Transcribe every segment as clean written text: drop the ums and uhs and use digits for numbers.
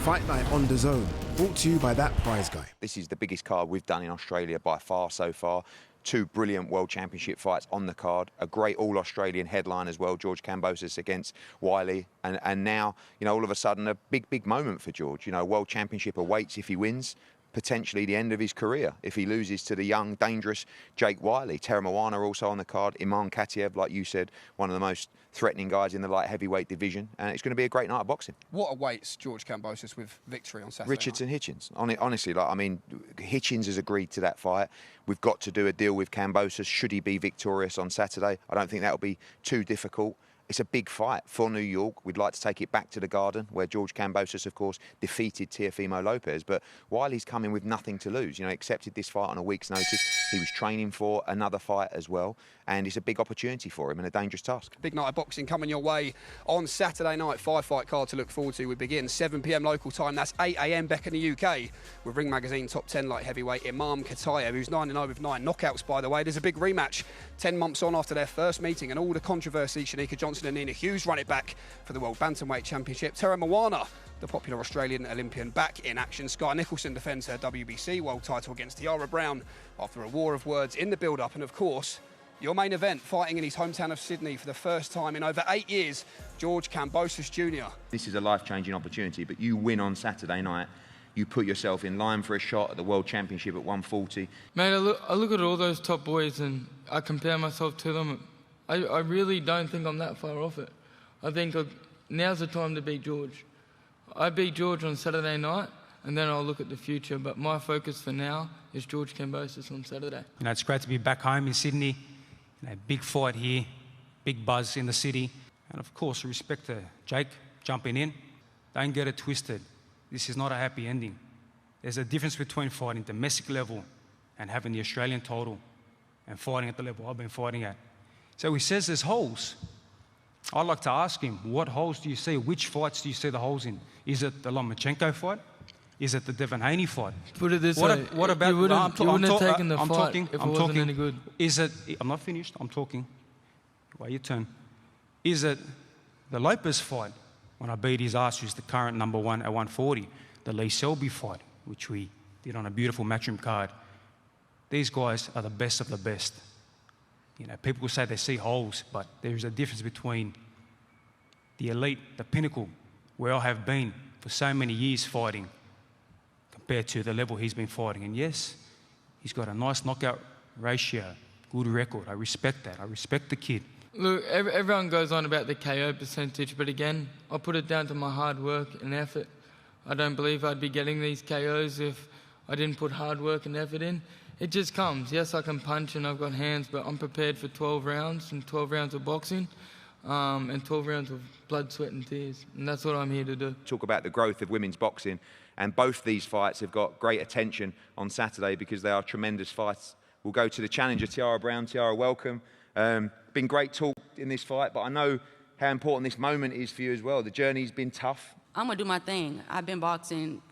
Fight Night on DAZN, brought to you by that prize guy. This is the biggest card we've done in Australia by far so far. Two brilliant World Championship fights on the card. A great all-Australian headline as well, George Kambosos against Wyllie. And now, all of a sudden, a big moment for George. World Championship awaits if he wins. Potentially the end of his career if he loses to the young, dangerous Jake Wyllie. Moana also on the card. Imam Katiev, like you said, one of the most threatening guys in the light heavyweight division. And it's going to be a great night of boxing. What awaits George Kambosos with victory on Saturday Richardson night? Hitchens. Honestly, Hitchens has agreed to that fight. We've got to do a deal with Kambosos should he be victorious on Saturday. I don't think that'll be too difficult. It's a big fight for New York. We'd like to take it back to the Garden, where George Kambosos, of course, defeated Teofimo Lopez. But Wylie's coming with nothing to lose. He accepted this fight on a week's notice. He was training for another fight as well. And it's a big opportunity for him and a dangerous task. Big night of boxing coming your way on Saturday night. 5-fight card to look forward to. We begin 7 p.m. local time. That's 8 a.m. back in the UK. With Ring Magazine top 10 light heavyweight Imam Katiev, who's 9-0 with 9 knockouts, by the way. There's a big rematch 10 months on after their first meeting and all the controversy. Shanika Johnson and Nina Hughes run it back for the World Bantamweight Championship. Moana, the popular Australian Olympian, back in action. Sky Nicholson defends her WBC world title against Tiara Brown after a war of words in the build-up. And of course, your main event, fighting in his hometown of Sydney for the first time in over 8 years, George Kambosos Jr. This is a life-changing opportunity, but you win on Saturday night, you put yourself in line for a shot at the World Championship at 140. Mate, I look at all those top boys and I compare myself to them. I really don't think I'm that far off it. I think now's the time to beat George. I beat George on Saturday night, and then I'll look at the future. But my focus for now is George Kambosos on Saturday. It's great to be back home in Sydney. Big fight here, big buzz in the city. And of course, respect to Jake jumping in. Don't get it twisted. This is not a happy ending. There's a difference between fighting domestic level and having the Australian title and fighting at the level I've been fighting at. So he says there's holes. I'd like to ask him, what holes do you see? Which fights do you see the holes in? Is it the Lomachenko fight? Is it the Devon Haney fight? Put it this way, what about... you wouldn't have taken the fight if it wasn't any good. Is it... I'm not finished, I'm talking. Wait your turn. Is it the Lopez fight, when I beat his ass, who's the current number one at 140? The Lee Selby fight, which we did on a beautiful matchroom card. These guys are the best of the best. People say they see holes, but there's a difference between the elite, the pinnacle, where I have been for so many years fighting, compared to the level he's been fighting. And yes, he's got a nice knockout ratio, good record. I respect that. I respect the kid. Look, everyone goes on about the KO percentage, but again, I put it down to my hard work and effort. I don't believe I'd be getting these KOs if I didn't put hard work and effort in. It just comes. Yes, I can punch and I've got hands, but I'm prepared for 12 rounds and 12 rounds of boxing and 12 rounds of blood, sweat and tears. And that's what I'm here to do. Talk about the growth of women's boxing, and both these fights have got great attention on Saturday because they are tremendous fights. We'll go to the challenger, Tiara Brown. Tiara, welcome. Been great talk in this fight, but I know how important this moment is for you as well. The journey's been tough. I'm going to do my thing. I've been boxing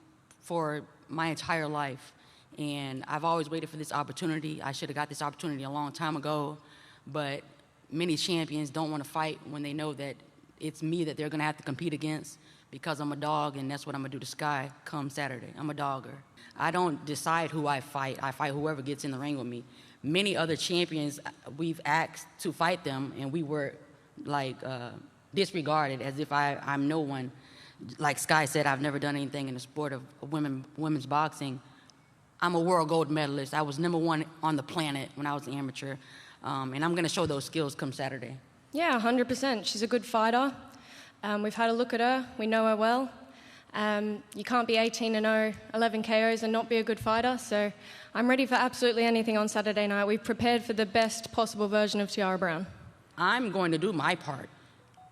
for my entire life, and I've always waited for this opportunity. I should have got this opportunity a long time ago, but many champions don't want to fight when they know that it's me that they're going to have to compete against, because I'm a dog, and that's what I'm going to do to Sky come Saturday. I'm a dogger. I don't decide who I fight. I fight whoever gets in the ring with me. Many other champions, we've asked to fight them, and we were, disregarded as if I'm no one. Like Sky said, I've never done anything in the sport of women's boxing. I'm a world gold medalist. I was #1 on the planet when I was an amateur, and I'm going to show those skills come Saturday. Yeah, 100%. She's a good fighter. We've had a look at her. We know her well. You can't be 18-0, 11 KOs and not be a good fighter. So I'm ready for absolutely anything on Saturday night. We've prepared for the best possible version of Tiara Brown. I'm going to do my part.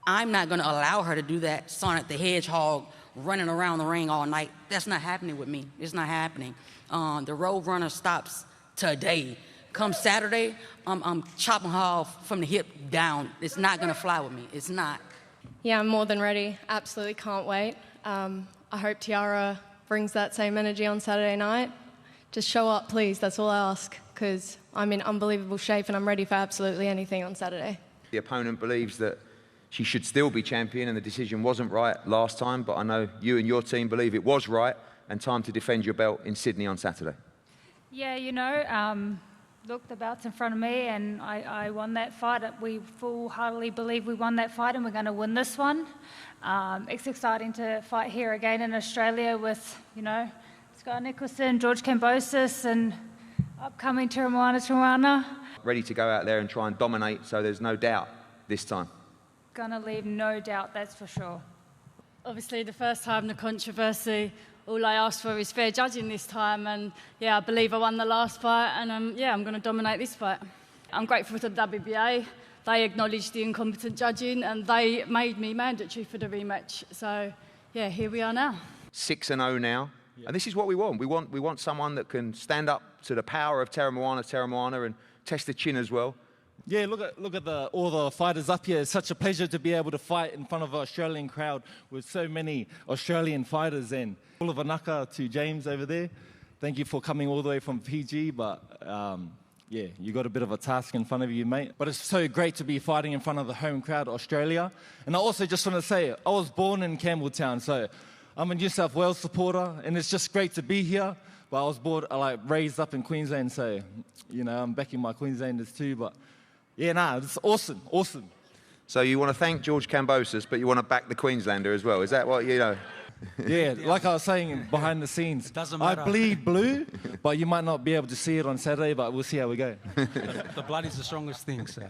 I'm not going to allow her to do that Sonic the Hedgehog running around the ring all night. That's not happening with me. It's not happening. The Road Runner stops today. Come Saturday, I'm chopping her off from the hip down. It's not going to fly with me. It's not. Yeah, I'm more than ready. Absolutely can't wait. I hope Tiara brings that same energy on Saturday night. Just show up, please. That's all I ask, because I'm in unbelievable shape and I'm ready for absolutely anything on Saturday. The opponent believes that she should still be champion, and the decision wasn't right last time, but I know you and your team believe it was right, and time to defend your belt in Sydney on Saturday. Yeah, you know, look, the belt's in front of me, and I won that fight. We full-heartedly believe we won that fight, and we're going to win this one. It's exciting to fight here again in Australia with, you know, Scott Nicholson, George Kambosos, and upcoming Tiruana. Ready to go out there and try and dominate, so there's no doubt this time. Gonna leave no doubt, that's for sure. Obviously, the first time, the controversy, all I asked for is fair judging this time, and yeah, I believe I won the last fight, and yeah, I'm going to dominate this fight. I'm grateful to the WBA. They acknowledged the incompetent judging, and they made me mandatory for the rematch. So yeah, here we are now. 6-0 now, and this is what we want. We want someone that can stand up to the power of Tiruana, and test the chin as well. Yeah, look at all the fighters up here. It's such a pleasure to be able to fight in front of an Australian crowd with so many Australian fighters. And all of Anaka to James over there, thank you for coming all the way from Fiji. But yeah, you got a bit of a task in front of you, mate. But it's so great to be fighting in front of the home crowd, Australia. And I also just want to say, I was born in Campbelltown, so I'm a New South Wales supporter, and it's just great to be here. But I was raised up in Queensland, so you know I'm backing my Queenslanders too. But yeah, nah, it's awesome. So you want to thank George Kambosos, but you want to back the Queenslander as well. Is that what you know? Yeah, like I was saying behind the scenes, Doesn't I matter. bleed blue, but you might not be able to see it on Saturday, but we'll see how we go. The blood is the strongest thing, so.